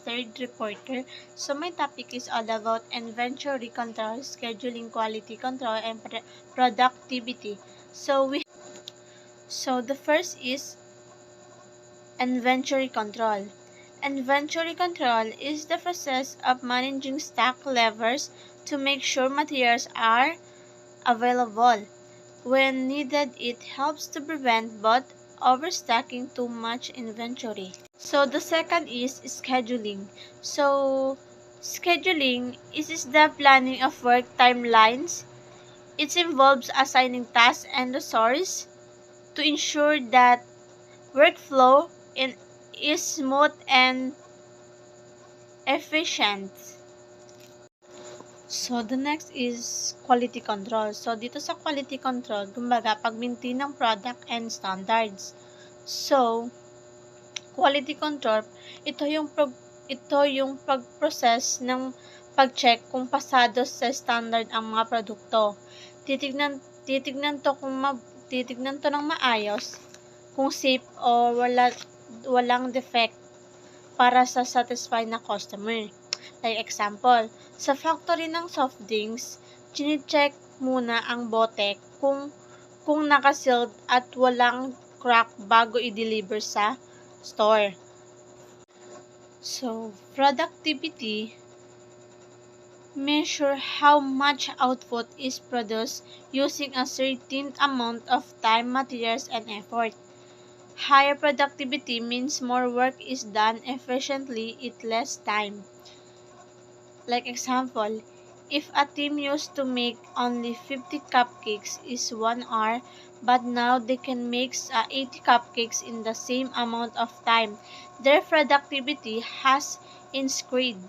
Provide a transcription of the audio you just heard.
third reporter. So my topic is all about inventory control, scheduling, quality control, and productivity. So the first is inventory control. Inventory control is the process of managing stock levels to make sure materials are available when needed. It helps to prevent both overstocking too much inventory. So the second is scheduling. So scheduling is the planning of work timelines. It involves assigning tasks and resources to ensure that workflow is smooth and efficient. So, the next is quality control. So, dito sa quality control, kumbaga, pag-maintain ng product and standards. So, quality control, ito yung pag-process ng pag-check kung pasado sa standard ang mga produkto. Titignan to ng maayos kung safe o walang defect para sa satisfy na customer. Like example, sa factory ng soft drinks, chine-check muna ang bote kung naka-sealed at walang crack bago i-deliver sa store. So, productivity measure how much output is produced using a certain amount of time, materials, and effort. Higher productivity means more work is done efficiently in less time. Like example, if a team used to make only 50 cupcakes is 1 hour, but now they can make 80 cupcakes in the same amount of time, their productivity has increased.